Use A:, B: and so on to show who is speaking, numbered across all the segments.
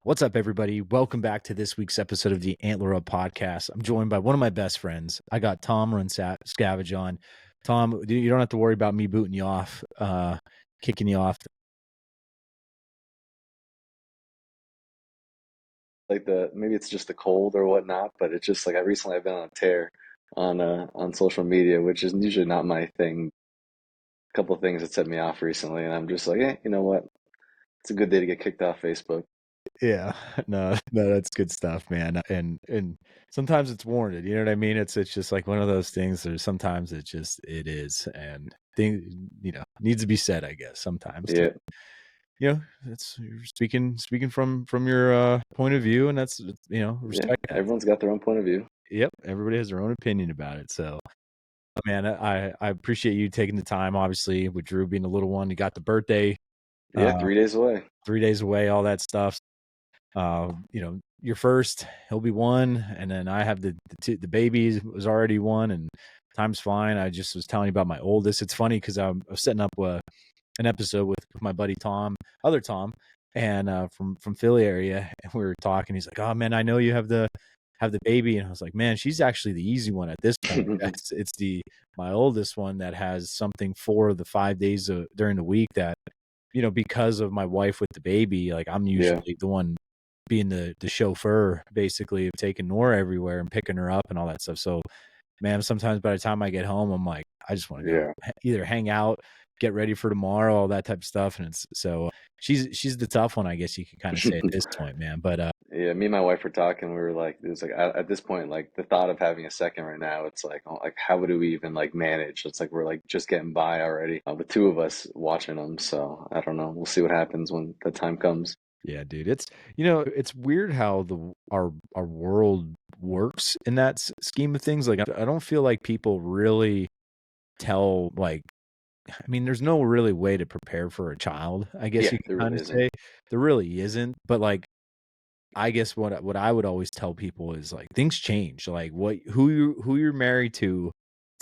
A: What's up, everybody? Welcome back to this week's episode of the Antler Up Podcast. I'm joined by one of my best friends. I got Tom Runscavage on. Tom, you don't have to worry about me booting you off, kicking you off.
B: Like maybe it's just the cold or whatnot, but it's just like I've been on a tear on social media, which is usually not my thing. A couple of things that set me off recently, and I'm just like, you know what? It's a good day to get kicked off Facebook.
A: Yeah, no, that's good stuff, man. And sometimes it's warranted. You know what I mean? It's just like one of those things. There's sometimes it is, and thing needs to be said, I guess. Sometimes,
B: Yeah,
A: it's you're speaking from your point of view, and that's
B: yeah.
A: respect that.
B: Everyone's got their own point of view.
A: Yep, everybody has their own opinion about it. So, man, I appreciate you taking the time. Obviously, with Drew being a little one, you got the birthday,
B: Yeah, 3 days away.
A: 3 days away, all that stuff. You're first, he'll be one, and then I have the baby was already one, and time's flying. I just was telling you about my oldest. It's funny because I was setting up an episode with my buddy Tom, other Tom, and from Philly area, and we were talking. He's like, "Oh man, I know you have the baby," and I was like, "Man, she's actually the easy one at this point. It's my oldest one that has something for the 5 days during the week that because of my wife with the baby, like I'm usually the one being the chauffeur, basically, of taking Nora everywhere and picking her up and all that stuff. So, man, sometimes by the time I get home, I'm like, I just want to go either hang out, get ready for tomorrow, all that type of stuff. And it's so she's the tough one, I guess you could kind of say at this point, man. But
B: Yeah, me and my wife were talking. We were like, it was like at this point, like the thought of having a second right now, it's like, oh, like how would we even like manage? It's like we're like just getting by already with two of us watching them. So I don't know. We'll see what happens when the time comes.
A: yeah, dude, it's weird how our world works in that scheme of things. Like, I don't feel like people really tell, like, I mean, there's no really way to prepare for a child, I guess you
B: There
A: can kind
B: really
A: of
B: isn't.
A: say. There really isn't. But like, I guess what I would always tell people is like things change. Like who you're married to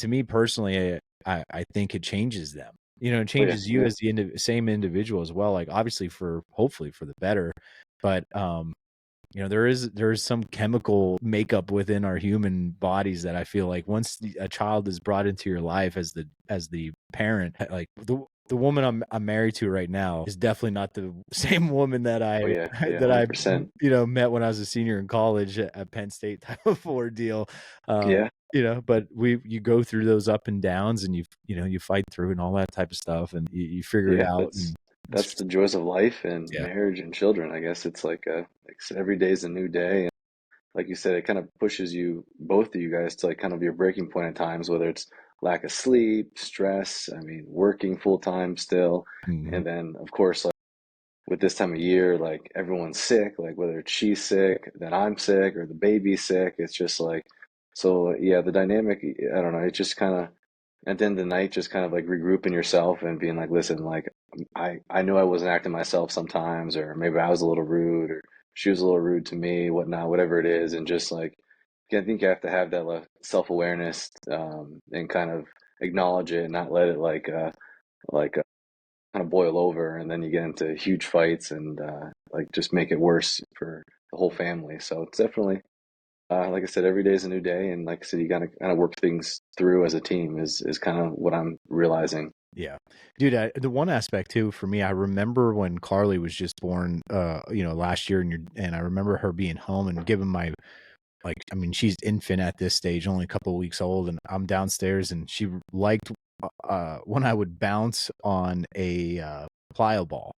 A: me personally, I think it changes them. It
B: Oh yeah,
A: changes you
B: yeah.
A: as the same individual as well. Like obviously hopefully for the better, but there is some chemical makeup within our human bodies that I feel like once a child is brought into your life as the parent, like the woman I'm married to right now is definitely not the same woman that
B: Oh yeah, yeah,
A: that I
B: 100%.
A: met when I was a senior in college at Penn State type of ordeal.
B: Yeah,
A: But you go through those up and downs, and you fight through and all that type of stuff, and you figure it
B: yeah.
A: out.
B: That's
A: And
B: that's the joys of life and
A: yeah,
B: marriage and children. I guess it's like I said, every day is a new day. And like you said, it kind of pushes you, both of you guys, to like kind of your breaking point at times, whether it's lack of sleep, stress, I mean, working full time still.
A: mhm.
B: And then of course, like with this time of year, like everyone's sick, like whether it's she's sick, then I'm sick, or the baby's sick. It's just like, so yeah, the dynamic, I don't know, it just kind of, at the end of the night, just kind of like regrouping yourself and being like, listen, like I know I wasn't acting myself sometimes, or maybe I was a little rude, or she was a little rude to me, whatnot, whatever it is. And just like, I think you have to have that self-awareness, and kind of acknowledge it and not let it like kind of boil over, and then you get into huge fights and like just make it worse for the whole family. So it's definitely, like I said, every day is a new day, and like I said, you gotta kind of work things through as a team is kind of what I'm realizing.
A: Yeah, dude. The one aspect too for me, I remember when Carly was just born, last year, and I remember her being home and giving my, like, I mean, she's infant at this stage, only a couple of weeks old, and I'm downstairs, and she liked when I would bounce on a plyo ball.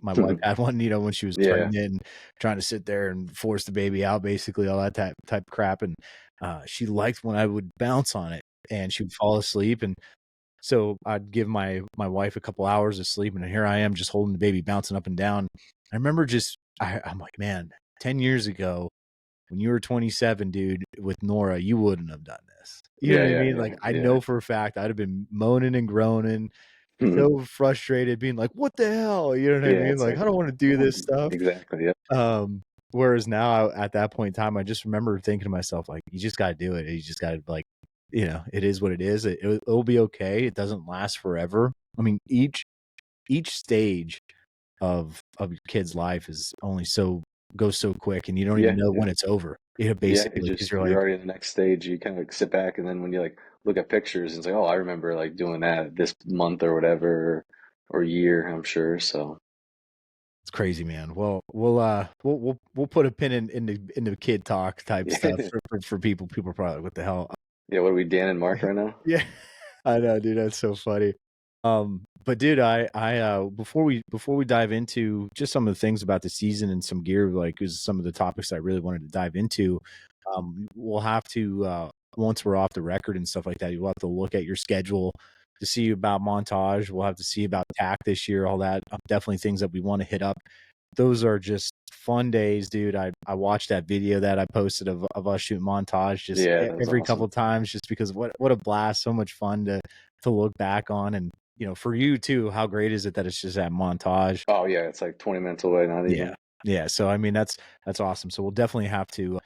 A: My wife had one, when she was
B: Yeah.
A: pregnant and trying to sit there and force the baby out, basically all that type of crap, and she liked when I would bounce on it, and she would fall asleep, and so I'd give my wife a couple hours of sleep, and here I am just holding the baby, bouncing up and down. I remember I'm like, man, 10 years ago when you were 27, dude, with Nora, you wouldn't have done this. You know
B: Yeah,
A: what I
B: yeah,
A: mean?
B: yeah,
A: Like, I
B: yeah.
A: know for a fact I'd have been moaning and groaning,
B: Mhm.
A: so frustrated, being like, what the hell? You know what I
B: Yeah,
A: mean?
B: it's
A: Like,
B: like,
A: I don't want to do this stuff.
B: exactly. Yeah.
A: Whereas now at that point in time, I just remember thinking to myself, like, you just got to do it. You just got to, like, it is what it is. It'll be okay. It doesn't last forever. I mean, each stage of your kid's life is only so goes so quick, and you don't even
B: Yeah,
A: know
B: yeah.
A: when it's over. Yeah,
B: Yeah, it
A: basically, because
B: just
A: you're
B: you're
A: like,
B: already in the next stage. You kind of sit back, and then when you like look at pictures, it's like, oh, I remember like doing that this month or whatever, or year, I'm sure. So
A: it's crazy, man. Well, we'll put a pin in the kid talk type stuff
B: yeah,
A: for people. People are probably like, what the hell?
B: yeah. What are we, Dan and Mark right now?
A: Yeah, I know, dude. That's so funny. But dude, before we dive into just some of the things about the season and some gear, like is some of the topics I really wanted to dive into. We'll have to once we're off the record and stuff like that, you'll have to look at your schedule to see about montage. We'll have to see about tack this year, all that. Definitely things that we want to hit up. Those are just fun days, dude. I watched that video that I posted of us shooting montage just
B: Yeah, that was
A: every
B: awesome.
A: couple times, just because what a blast, so much fun to look back on. And for you too, how great is it that it's just that montage?
B: Oh yeah, it's like 20 minutes away, not
A: Yeah.
B: even.
A: Yeah. So I mean that's awesome. So we'll definitely have to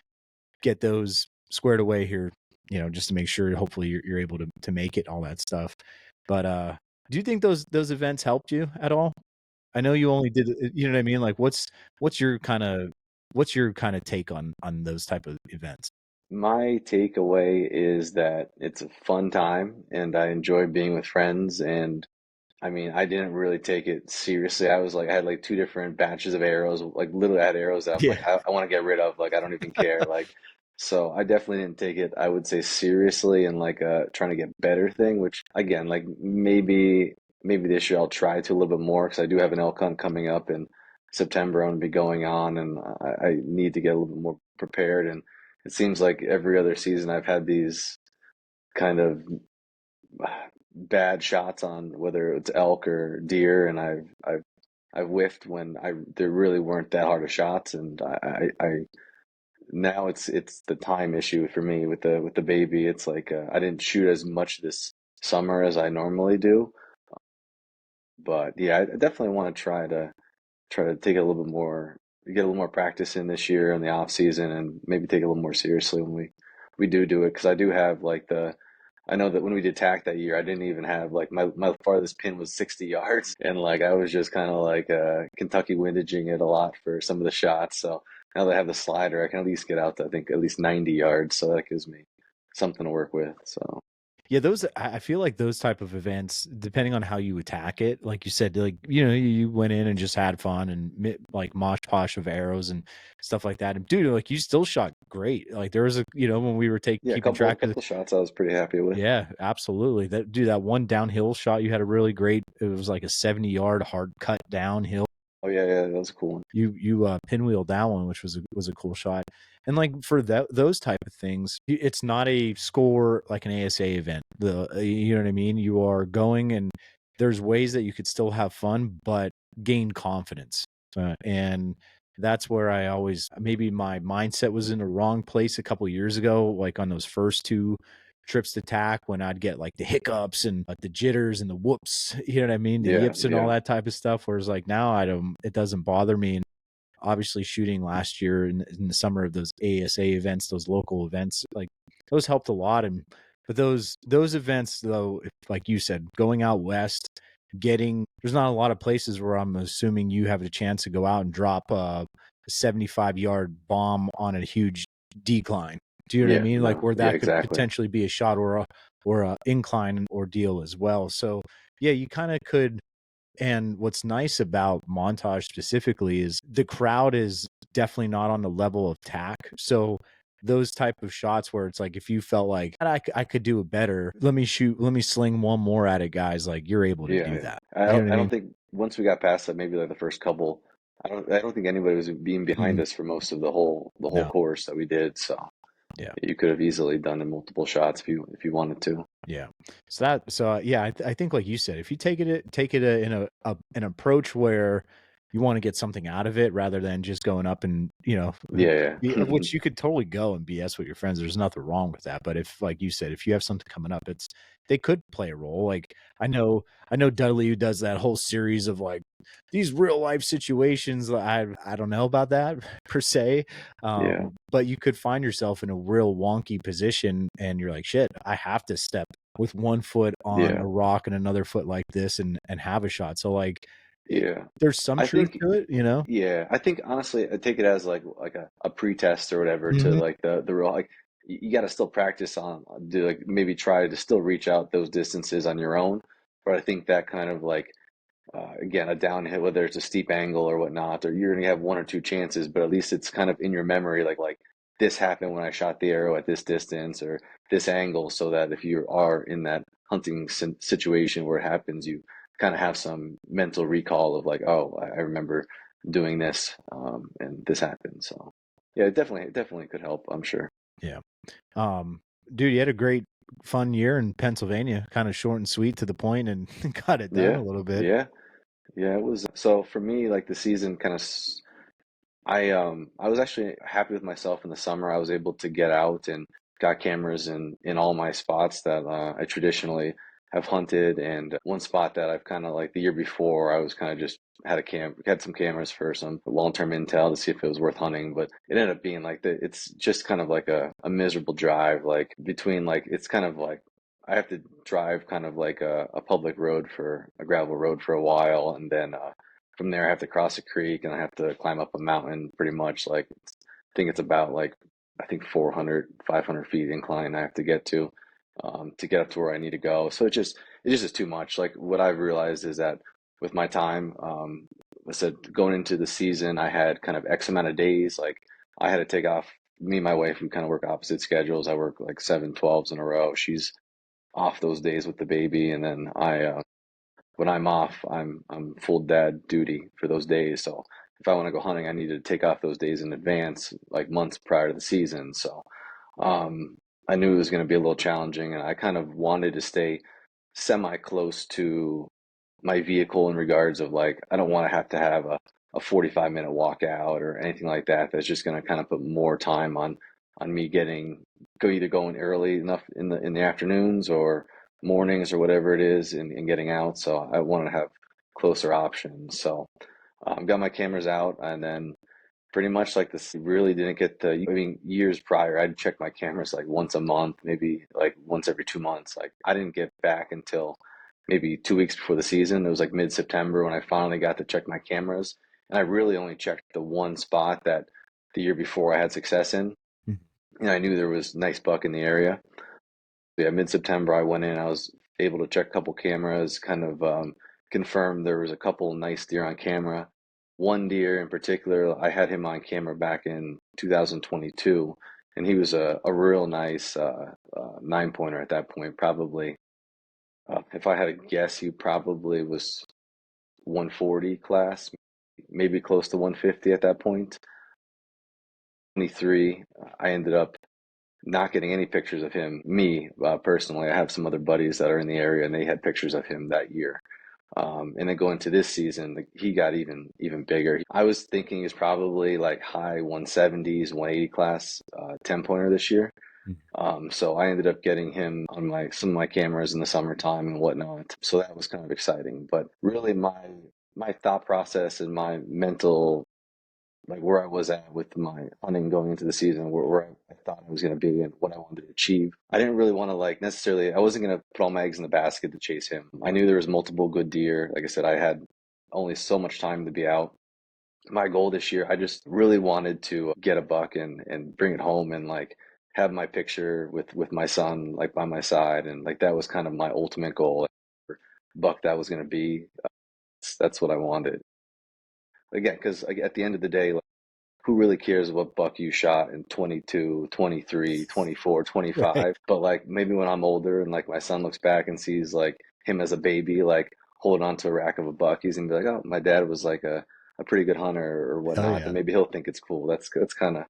A: get those squared away here, just to make sure hopefully you're able to make it, all that stuff. But do you think those events helped you at all? I know you only did you know what I mean? Like what's your kind of take on those type of events?
B: My takeaway is that it's a fun time, and I enjoy being with friends. And I mean, I didn't really take it seriously. I was like, I had like two different batches of arrows. Like literally, I had arrows that I'm
A: Yeah.
B: like, I want to get rid of. Like, I don't even care. Like, so I definitely didn't take it, I would say, seriously, and like trying to get better thing. Which again, like maybe this year I'll try to a little bit more because I do have an elk hunt coming up in September. I'm gonna be going on, and I need to get a little bit more prepared. And it seems like every other season I've had these kind of bad shots on whether it's elk or deer, and I've whiffed when I there really weren't that hard of shots, and I now it's the time issue for me with the baby. It's like I didn't shoot as much this summer as I normally do, but yeah, I definitely want to try to take it a little bit more, get a little more practice in this year in the off season, and maybe take it a little more seriously when we do it. Because I do have like I know that when we did tack that year, I didn't even have like my farthest pin was 60 yards, and like I was just kind of like Kentucky windaging it a lot for some of the shots. So now that I have the slider, I can at least get out to I think at least 90 yards. So that gives me something to work with. So
A: Yeah, those I feel like those type of events, depending on how you attack it, like you said, like you went in and just had fun and like mosh posh of arrows and stuff like that. And dude, like you still shot great. Like there was when we were
B: yeah, a
A: keeping track of,
B: couple shots I was pretty happy with.
A: yeah, absolutely. That one downhill shot you had a really great. It was like a 70-yard hard cut downhill.
B: Oh yeah, yeah, that was a cool one.
A: You pinwheeled that one, which was a cool shot. And like for those type of things, it's not a score like an ASA event. You know what I mean? You are going, and there's ways that you could still have fun, but gain confidence. And that's where I always, maybe my mindset was in the wrong place a couple years ago, like on those first two trips to tack, when I'd get like the hiccups and like the jitters and the whoops, you know what I mean? The
B: Yeah,
A: yips and all
B: yeah,
A: that type of stuff. Whereas like now it doesn't bother me. And obviously shooting last year in the summer of those ASA events, those local events, like those helped a lot. And but those events though, like you said, going out west, there's not a lot of places where I'm assuming you have a chance to go out and drop a 75-yard bomb on a huge decline. Do you know what I
B: yeah.
A: mean? Like
B: No,
A: where
B: yeah,
A: that could
B: exactly.
A: potentially be a shot or a incline ordeal as well. So yeah, you kind of could. And what's nice about montage specifically is the crowd is definitely not on the level of tack. So those type of shots where it's like, if you felt like I could do it better, let me sling one more at it, guys. Like you're able to
B: Yeah,
A: do
B: yeah.
A: that. You know what I
B: I don't
A: mean?
B: think once we got past that, maybe like the first couple, I don't think anybody was being behind
A: Mm,
B: us for most of the whole
A: no. Mm-hmm.
B: course that we did. So
A: Yeah.
B: you could have easily done it multiple shots if you wanted to.
A: Yeah. Yeah, I think like you said, if you take it in an approach where you want to get something out of it rather than just going up and
B: Yeah, yeah.
A: which you could totally go and BS with your friends. There's nothing wrong with that. But if, like you said, if you have something coming up, they could play a role. Like I know Dudley, who does that whole series of like these real life situations. I don't know about that per se,
B: Yeah,
A: but you could find yourself in a real wonky position, and you're like, shit, I have to step with one foot on
B: yeah,
A: a rock and another foot like this and have a shot. So like
B: Yeah.
A: there's some
B: I
A: truth
B: think
A: to it, you know?
B: Yeah, I think honestly, I take it as like a pretest or whatever to
A: Mhm.
B: like the real like you got to still practice on do like maybe try to still reach out those distances on your own. But I think that kind of like again a downhill, whether it's a steep angle or whatnot, or you're gonna have one or two chances, but at least it's kind of in your memory, like this happened when I shot the arrow at this distance or this angle, so that if you are in that hunting situation where it happens, you kind of have some mental recall of like, oh, I remember doing this, and this happened. So yeah, it definitely could help, I'm sure.
A: Yeah. Dude, you had a great fun year in Pennsylvania, kind of short and sweet to the point and got it done
B: Yeah,
A: a little bit.
B: yeah, yeah. It was so for me, like the season kind of I was actually happy with myself in the summer. I was able to get out and got cameras in all my spots that I traditionally have hunted. And one spot that I've kind of like the year before, I was kind of just had some cameras for some long-term intel to see if it was worth hunting. But it ended up being like it's just kind of like a miserable drive, like between like it's kind of like I have to drive kind of like a public road for a gravel road for a while, and then from there I have to cross a creek and I have to climb up a mountain pretty much like I think it's about like I think 400 500 feet incline I have to get up to where I need to go. So it just is too much. Like what I've realized is that with my time, I said going into the season I had kind of X amount of days. Like I had to take off. Me and my wife, we kind of work opposite schedules. I work like 7 12s in a row. She's off those days with the baby, and then I when I'm off, I'm full dad duty for those days. So if I want to go hunting, I need to take off those days in advance, like months prior to the season. So um, I knew it was going to be a little challenging, and I kind of wanted to stay semi close to my vehicle in regards of like I don't want to have a 45-minute walkout or anything like that. That's just going to kind of put more time on me either going early enough in the afternoons or mornings or whatever it is and getting out. So I wanted to have closer options. So got my cameras out, and then pretty much like this really didn't get the I mean years prior I'd check my cameras like once a month, maybe like once every 2 months. Like I didn't get back until maybe 2 weeks before the season. It was like mid-September when I finally got to check my cameras, and I really only checked the one spot that the year before I had success in,
A: Mhm.
B: and I knew there was nice buck in the area. Yeah, mid-September I went in. I was able to check a couple cameras, kind of confirm there was a couple nice deer on camera. One deer in particular, I had him on camera back in 2022, and he was a real nice 9 pointer at that point. Probably, if I had to guess, he probably was 140 class, maybe close to 150 at that point. 23, I ended up not getting any pictures of him. Me, personally, I have some other buddies that are in the area, and they had pictures of him that year. And then going to this season, like, he got even bigger. I was thinking he's probably like high 170s, 180 class 10 pointer this year. So I ended up getting him on my some of my cameras in the summertime and whatnot. So that was kind of exciting. But really, my thought process and my mental like where I was at with my hunting going into the season, where I thought I was going to be and what I wanted to achieve. I didn't really want to like necessarily, I wasn't going to put all my eggs in the basket to chase him. I knew there was multiple good deer. Like I said, I had only so much time to be out. My goal this year, I just really wanted to get a buck and bring it home and like have my picture with my son like by my side, and like that was kind of my ultimate goal. Buck that was going to be. That's what I wanted. Again, because like, at the end of the day, who really cares what buck you shot in 22, 23, 24,
A: Right.
B: 25? But like maybe when I'm older and like my son looks back and sees like him as a baby, like holding on to a rack of a buck, he's gonna be like, oh, my dad was like a pretty good hunter or
A: Hell
B: whatnot. And
A: yeah.
B: maybe he'll think it's cool. That's kind of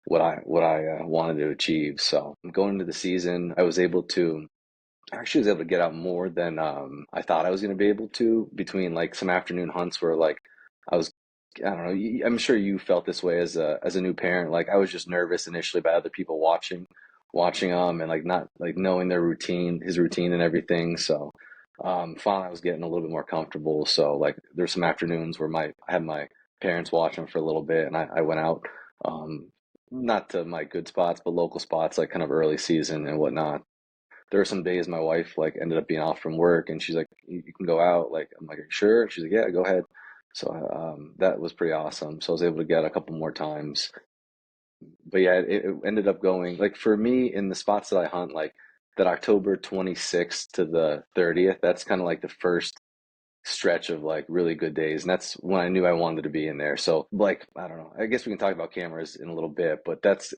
B: what I wanted to achieve. So going into the season, I actually was able to get out more than I thought I was going to be able to between like some afternoon hunts where like I was I don't know. I'm sure you felt this way as a new parent. Like I was just nervous initially about other people watching and like not like knowing their routine, his routine and everything. So finally I was getting a little bit more comfortable. So like there's some afternoons where I had my parents watching for a little bit, and I went out not to my good spots, but local spots like kind of early season and whatnot. There were some days my wife like ended up being off from work, and she's like, you can go out. Like I'm like, sure. She's like, yeah, go ahead. So that was pretty awesome. So I was able to get a couple more times. But yeah, it ended up going like for me in the spots that I hunt, like that October 26th to the 30th, that's kind of like the first stretch of like really good days. And that's when I knew I wanted to be in there. So like, I don't know, I guess we can talk about cameras in a little bit, but that's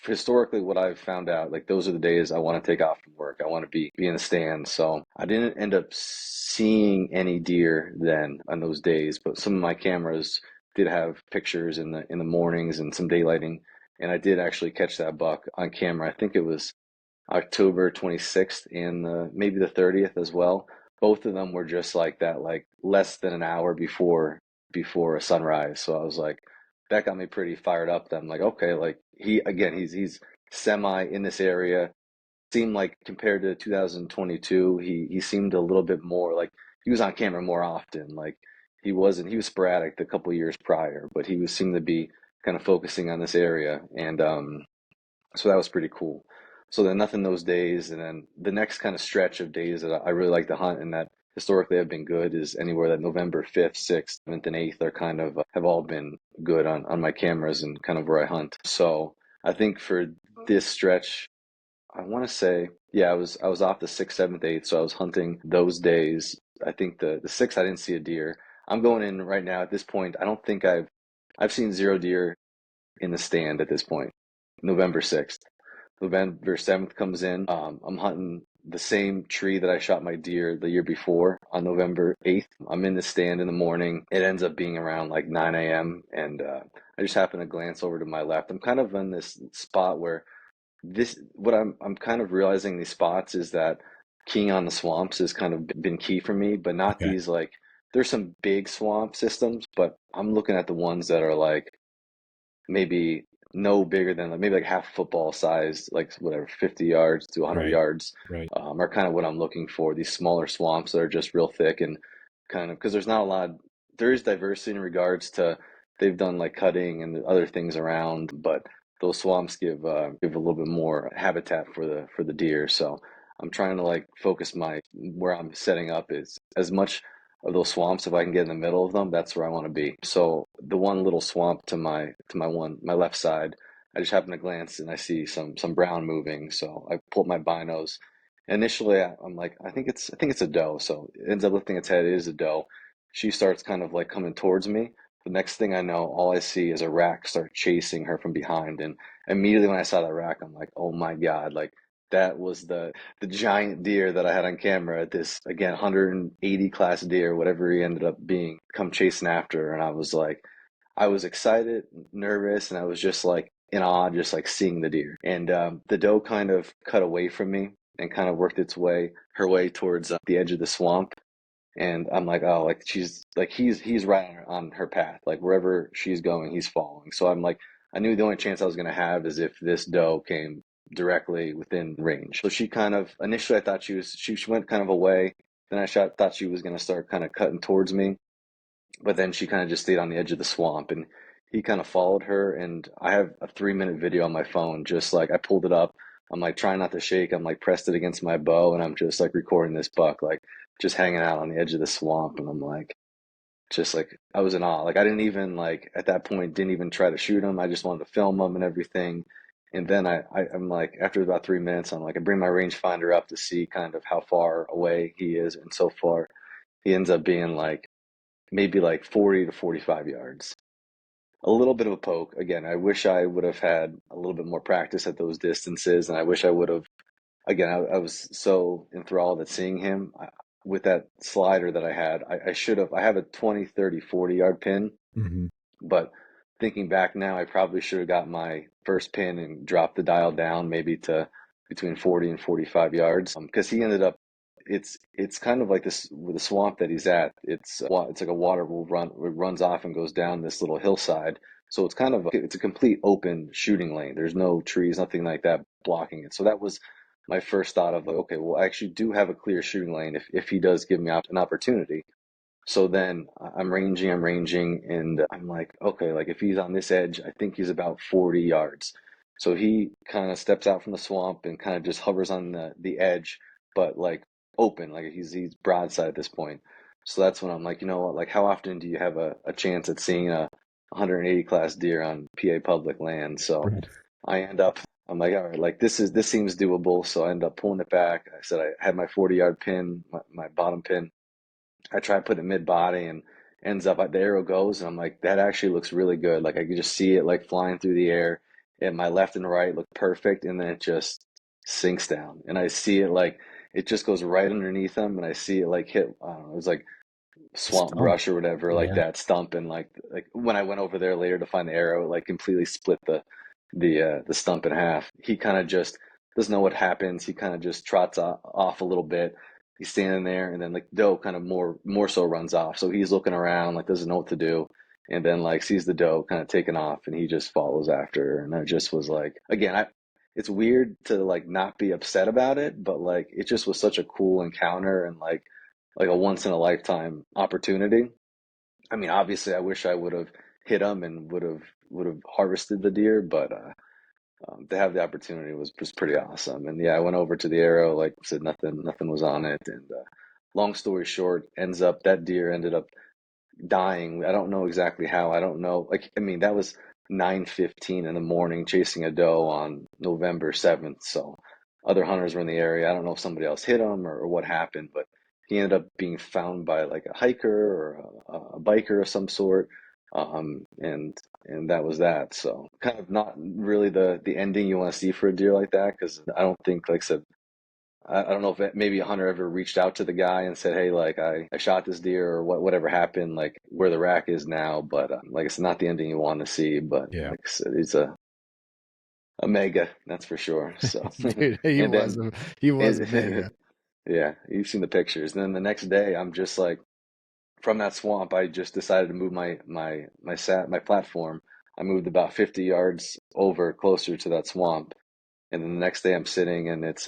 B: historically what I've found out. Like those are the days I want to take off from work. I want to be in the stand. So I didn't end up seeing any deer then on those days, but some of my cameras did have pictures in the mornings and some daylighting. And I did actually catch that buck on camera. I think it was October 26th and maybe the 30th as well. Both of them were just like that, like less than an hour before a sunrise. So I was like, that got me pretty fired up. Then I'm like, okay, like he's semi in this area. Seemed like compared to 2022, he seemed a little bit more like he was on camera more often. Like he was sporadic the couple years prior, but he was seemed to be kind of focusing on this area and so that was pretty cool. So then nothing those days, and then the next kind of stretch of days that I really like to hunt and that historically have been good is anywhere that November 5th, 6th, 7th, and 8th are kind of have all been good on my cameras and kind of where I hunt. So I think for this stretch, I want to say, yeah, I was off the 6th, 7th, 8th, so I was hunting those days. I think the 6th I didn't see a deer. I'm going in right now at this point. I don't think I've seen zero deer in the stand at this point. November 6th. November 7th comes in. I'm hunting the same tree that I shot my deer the year before on November 8th. I'm in the stand in the morning. It ends up being around like 9 a.m. and I just happen to glance over to my left. I'm kind of in this spot where what I'm kind of realizing these spots is that keying on the swamps has kind of been key for me, but not
A: Okay.
B: these like there's some big swamp systems, but I'm looking at the ones that are like maybe no bigger than like maybe like half football size, like whatever, 50 yards to 100
A: Right.
B: yards,
A: Right.
B: are kind of what I'm looking for. These smaller swamps that are just real thick and kind of because there's not a lot, there is diversity in regards to they've done like cutting and other things around, but those swamps give a little bit more habitat for the deer. So I'm trying to like focus my where I'm setting up is as much of those swamps if I can get in the middle of them, that's where I want to be. So the one little swamp to my left side, I just happen to glance and I see some brown moving. So I pull up my binos. Initially, I'm like, I think it's a doe. So it ends up lifting its head. It is a doe. She starts kind of like coming towards me. The next thing I know, all I see is a rack start chasing her from behind. And immediately when I saw that rack, I'm like, oh my God, like that was the giant deer that I had on camera at this again 180 class deer, whatever he ended up being, come chasing after her. And I was like, I was excited, nervous, and I was just like in awe, just like seeing the deer. And the doe kind of cut away from me and kind of worked her way towards the edge of the swamp. And I'm like, oh, like she's like he's right on her path, like wherever she's going, he's following. So I'm like, I knew the only chance I was gonna have is if this doe came directly within range. So she kind of initially I thought she went kind of away. Then thought she was gonna start kind of cutting towards me, but then she kind of just stayed on the edge of the swamp and he kind of followed her. And I have a 3 minute video on my phone, just like I pulled it up. I'm like trying not to shake. I'm like pressed it against my bow and I'm just like recording this buck, like just hanging out on the edge of the swamp. And I'm like, just like I was in awe. Like I didn't even like at that point didn't even try to shoot him. I just wanted to film him and everything. And then I'm like after about 3 minutes, I'm like I bring my rangefinder up to see kind of how far away he is, and so far he ends up being like maybe like 40 to 45 yards. A little bit of a poke. Again, I wish I would have had a little bit more practice at those distances, and I wish I would have. Again, I was so enthralled at seeing him with that slider that I had. I should have. I have a 20, 30, 40 yard pin,
A: Hmm.
B: but thinking back now, I probably should have got my first pin and dropped the dial down maybe to between 40 and 45 yards. Because he ended up, it's kind of like this with the swamp that he's at. It's like a water will run, it runs off and goes down this little hillside. So it's kind of it's a complete open shooting lane. There's no trees, nothing like that blocking it. So that was my first thought of like, okay, well, I actually do have a clear shooting lane if he does give me an opportunity. So then I'm ranging, and I'm like, okay, like if he's on this edge, I think he's about 40 yards. So he kind of steps out from the swamp and kind of just hovers on the edge, but like open, like he's broadside at this point. So that's when I'm like, you know what, like how often do you have a chance at seeing a 180 class deer on PA public land? So
A: Right.
B: I end up, I'm like, all right, like this seems doable. So I end up pulling it back. I said I had my 40-yard pin, my bottom pin. I try to put it mid body and ends up the arrow goes and I'm like, that actually looks really good. Like I could just see it like flying through the air and my left and right look perfect and then it just sinks down. And I see it like it just goes right underneath them and I see it like hit, I don't know, it was like swamp
A: Stump.
B: brush or whatever like
A: Yeah.
B: that stump and like when I went over there later to find the arrow, it like completely split the stump in half. He kind of just doesn't know what happens. He kind of just trots off a little bit. He's standing there, and then like doe kind of more so runs off. So he's looking around, like doesn't know what to do, and then like sees the doe kind of taking off, and he just follows after her. And I just was like, again, it's weird to like not be upset about it, but like it just was such a cool encounter and like a once in a lifetime opportunity. I mean, obviously, I wish I would have hit him and would have harvested the deer, but to have the opportunity was pretty awesome. And yeah, I went over to the arrow, like I said, nothing was on it. And long story short, ends up that deer ended up dying. I don't know exactly how. I don't know. Like, I mean, that was 9:15 in the morning chasing a doe on November 7th. So other hunters were in the area. I don't know if somebody else hit him or what happened, but he ended up being found by like a hiker or a biker of some sort. And that was that. So kind of not really the ending you want to see for a deer like that, because I don't think, like I said, I don't know if maybe a hunter ever reached out to the guy and said, "Hey, like I shot this deer or whatever happened, like where the rack is now." But like it's not the ending you want to see. But
A: Yeah.
B: like I said, it's a mega, that's for sure. So
A: Dude, he
B: and
A: was
B: then
A: he was
B: and,
A: mega.
B: yeah, you've seen the pictures. And then the next day, I'm just like from that swamp. I just decided to move my platform. I moved about 50 yards over closer to that swamp. And then the next day, I'm sitting and it's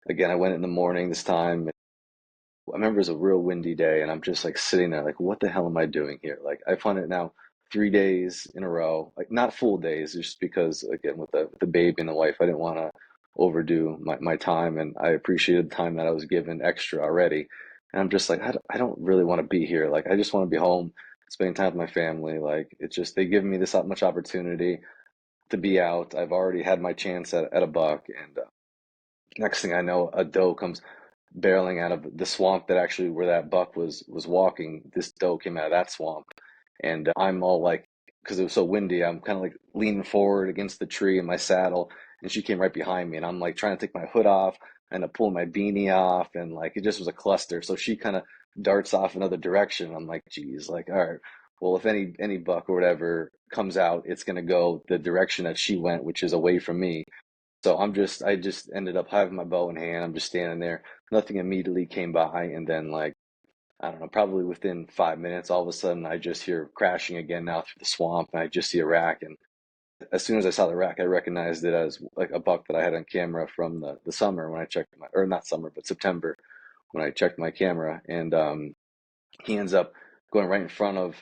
B: again, I went in the morning this time. I remember it was a real windy day, and I'm just like sitting there, like, what the hell am I doing here? Like, I've hunted it now 3 days in a row, like not full days, just because again with the baby and the wife, I didn't want to overdo my time, and I appreciated the time that I was given extra already. And I'm just like, I don't really want to be here. Like, I just want to be home, spending time with my family. Like, it's just they give me this much opportunity to be out. I've already had my chance at a buck, and next thing I know, a doe comes barreling out of the swamp that actually where that buck was walking. This doe came out of that swamp, and I'm all like, because it was so windy, I'm kind of like leaning forward against the tree in my saddle, and she came right behind me, and I'm like trying to take my hood off and pulling my beanie off, and like it just was a cluster. So she kind of darts off another direction. I'm like, geez, like all right. Well, if any buck or whatever comes out, it's gonna go the direction that she went, which is away from me. So I just ended up having my bow in hand. I'm just standing there. Nothing immediately came by. And then, like, I don't know, probably within 5 minutes, all of a sudden I just hear crashing again now through the swamp. And I just see a rack. And as soon as I saw the rack, I recognized it as like a buck that I had on camera from the summer when I checked or not summer, but September when I checked my camera. And he ends up going right in front of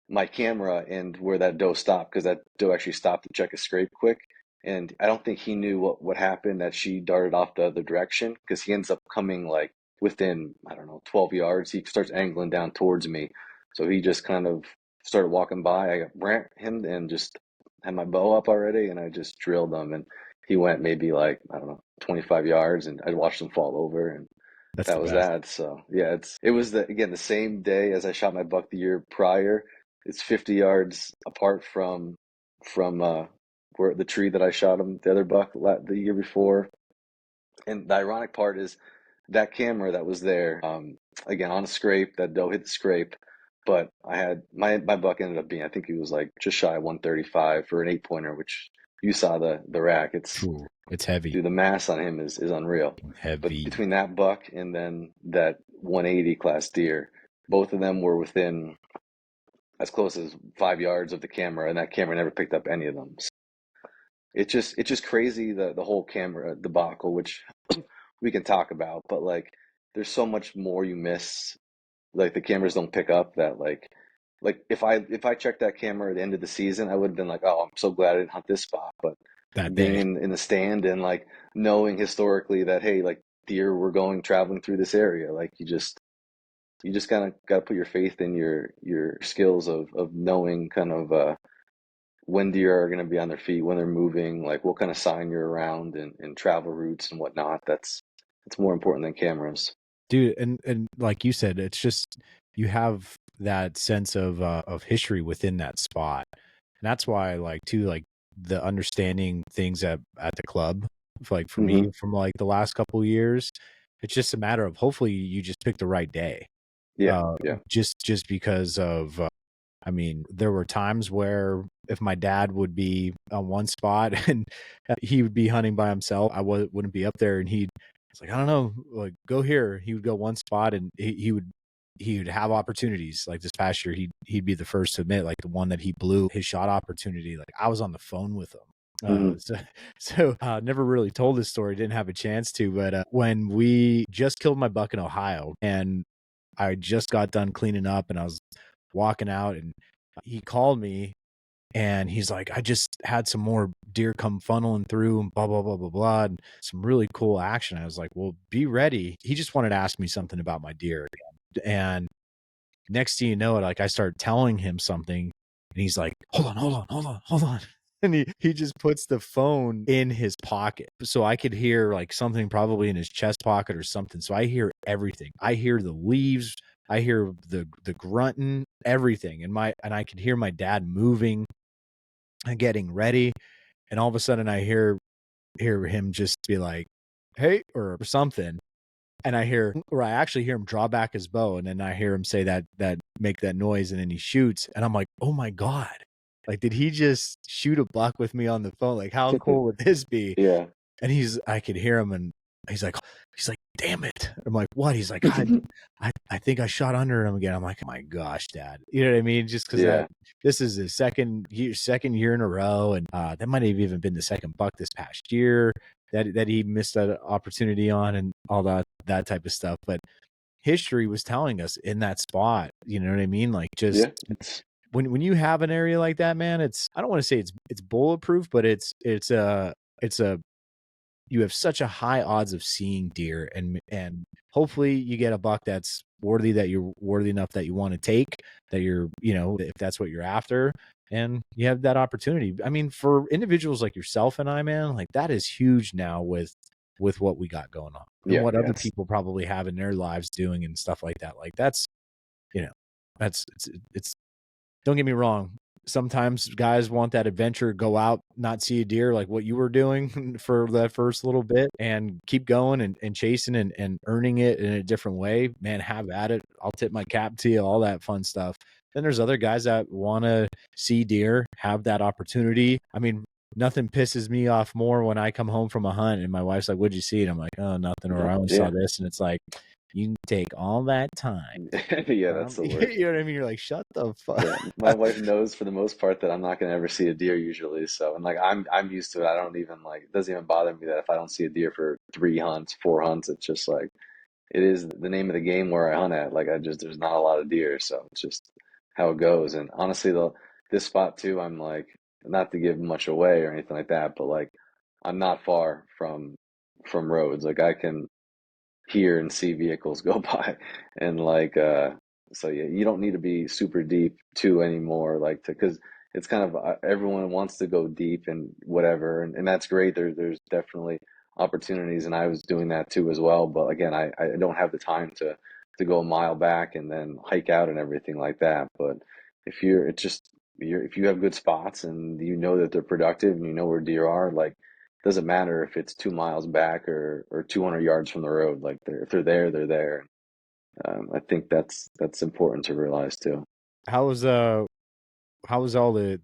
B: my camera and where that doe stopped, because that doe actually stopped to check a scrape quick. And I don't think he knew what happened, that she darted off the other direction, because he ends up coming like within, I don't know, 12 yards. He starts angling down towards me. So he just kind of started walking by. I ran him and just had my bow up already, and I just drilled him. And he went maybe like, I don't know, 25 yards, and I watched him fall over. And
A: That's
B: that
A: the
B: was
A: best.
B: that. So yeah, it was the same day as I shot my buck the year prior. It's 50 yards apart from where the tree that I shot him the other buck the year before. And the ironic part is that camera that was there, again on a scrape, that doe hit the scrape, but I had my buck ended up being, I think he was like just shy of 135 for an 8 pointer, which you saw the rack.
A: True. It's heavy.
B: Dude, the mass on him is unreal. But
A: Heavy.
B: between that buck and then that 180 class deer, both of them were within as close as 5 yards of the camera, and that camera never picked up any of them. So it's just crazy, the whole camera debacle, which we can talk about, but like there's so much more you miss. Like the cameras don't pick up that like if I checked that camera at the end of the season, I would have been like, oh, I'm so glad I didn't hunt this spot. But
A: That
B: being
A: day.
B: in the stand and like knowing historically that hey, like deer were going traveling through this area, like you just you just kind of got to put your faith in your skills of knowing kind of when deer are going to be on their feet, when they're moving, like what kind of sign you're around and travel routes and whatnot. That's more important than cameras.
A: Dude, and like you said, it's just you have that sense of history within that spot. And that's why like too like the understanding things at the club, like for
B: Hmm.
A: me from like the last couple of years, it's just a matter of hopefully you just pick the right day.
B: Yeah, yeah.
A: Just because of I mean, there were times where if my dad would be on one spot and he would be hunting by himself, wouldn't be up there, and it's like, I don't know, like go here. He would go one spot and he would have opportunities. Like this past year, he'd be the first to admit, like the one that he blew his shot opportunity. Like I was on the phone with him.
B: Hmm.
A: Never really told this story, didn't have a chance to, but when we just killed my buck in Ohio and I just got done cleaning up and I was walking out and he called me and he's like, I just had some more deer come funneling through and blah, blah, blah, blah, blah. And some really cool action. I was like, well, be ready. He just wanted to ask me something about my deer. And next thing you know, like I started telling him something and he's like, hold on. And he just puts the phone in his pocket. So I could hear like something probably in his chest pocket or something. So I hear everything. I hear the leaves. I hear the grunting, everything. And I could hear my dad moving and getting ready. And all of a sudden I hear him just be like, hey, or something. And I actually hear him draw back his bow, and then I hear him say that make that noise, and then he shoots, and I'm like, oh my God. Like, did he just shoot a buck with me on the phone? Like, how cool would this be?
B: Yeah.
A: And I could hear him, and he's like, damn it. I'm like, what? He's like, I think I shot under him again. I'm like, oh my gosh, Dad. You know what I mean? Just because
B: Yeah.
A: this is his second year in a row, and that might have even been the second buck this past year that he missed that opportunity on, and all that type of stuff. But history was telling us in that spot, you know what I mean? Like just
B: Yeah. It's
A: when you have an area like that, man, I don't want to say it's bulletproof, but it's a you have such a high odds of seeing deer, and hopefully you get a buck that's worthy, that you're worthy enough that you want to take, that you're, if that's what you're after, and you have that opportunity. I mean, for individuals like yourself and I, man, like that is huge now with what we got going on and
B: yeah,
A: what
B: yeah.
A: other people probably have in their lives doing and stuff like that. Like that's, you know, it's don't get me wrong. Sometimes guys want that adventure, go out, not see a deer like what you were doing for that first little bit, and keep going and chasing and earning it in a different way. Man, have at it. I'll tip my cap to you, all that fun stuff. Then there's other guys that want to see deer, have that opportunity. I mean, nothing pisses me off more when I come home from a hunt and my wife's like, what'd you see? And I'm like, oh, nothing. Or I only saw
B: Yeah.
A: this. And it's like, you can take all that time.
B: Yeah, that's the worst.
A: You know what I mean? You're like, shut the fuck.
B: Yeah, my wife knows for the most part that I'm not gonna ever see a deer usually. So, and like I'm used to it. I don't even like, it doesn't even bother me that if I don't see a deer for 3 hunts, 4 hunts, it's just like it is the name of the game where I hunt at. Like there's not a lot of deer, so it's just how it goes. And honestly, this spot too, I'm like, not to give much away or anything like that, but like I'm not far from roads. Like I can hear and see vehicles go by, and like so yeah, you don't need to be super deep too anymore, like to, because it's kind of everyone wants to go deep and whatever, and that's great. There's definitely opportunities, and I was doing that too as well, but again, I don't have the time to go a mile back and then hike out and everything like that. But if you're it's just you're if you have good spots and you know that they're productive and you know where deer are, like doesn't matter if it's 2 miles back or 200 yards from the road. Like if they're there, they're there. I think that's important to realize too.
A: How was all the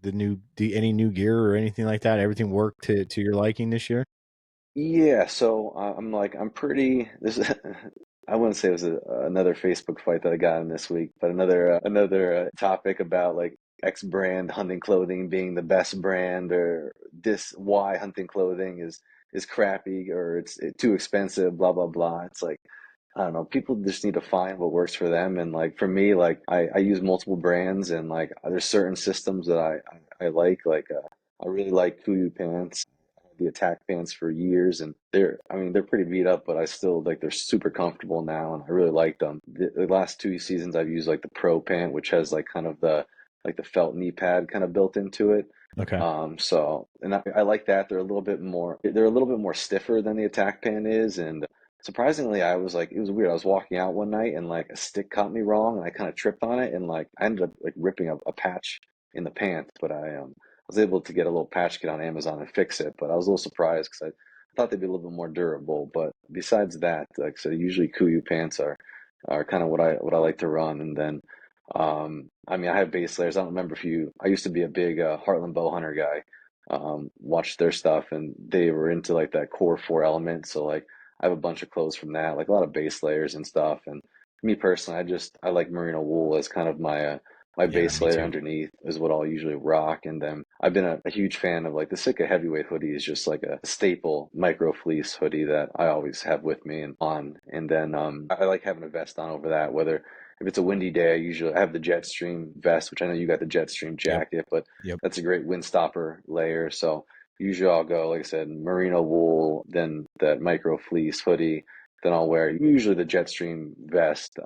A: any new gear or anything like that? Everything worked to your liking this year?
B: Yeah, so I'm like I'm pretty. This I wouldn't say it was another Facebook fight that I got in this week, but another topic about like X brand hunting clothing being the best brand, or this Y hunting clothing is crappy, or it's too expensive, blah blah blah. It's like I don't know. People just need to find what works for them, and like for me, like I use multiple brands, and like there's certain systems that I like. Like I really like Kuiu pants. the attack pants for years, and they're pretty beat up, but I still like they're super comfortable now, and I really like them. The last 2 seasons I've used like the Pro pant, which has like kind of the felt knee pad kind of built into it.
A: Okay.
B: So and I like that. They're a little bit more stiffer than the attack pant is, and surprisingly, I was like, it was weird. I was walking out one night and like a stick caught me wrong and I kind of tripped on it and like I ended up like ripping a patch in the pants, but I was able to get a little patch kit on Amazon and fix it. But I was a little surprised because I thought they'd be a little bit more durable. But besides that, like so usually Kuiu pants are kind of what I like to run. And then I mean I have base layers. I don't remember if you I used to be a big Heartland Bowhunter guy. Watched their stuff and they were into like that core four element. So like I have a bunch of clothes from that, like a lot of base layers and stuff. And me personally, I like merino wool as kind of my
A: Yeah,
B: base
A: me
B: layer
A: too.
B: underneath is what I'll usually rock. And then I've been a huge fan of like the Sitka heavyweight hoodie is just like a staple micro fleece hoodie that I always have with me and on. And then I like having a vest on over that, whether if it's a windy day, I have the Jetstream vest, which I know you got the Jetstream
A: Yep.
B: jacket, but
A: Yep.
B: that's a great windstopper layer. So usually I'll go, like I said, merino wool, then that micro fleece hoodie. Then I'll wear usually the Jetstream vest.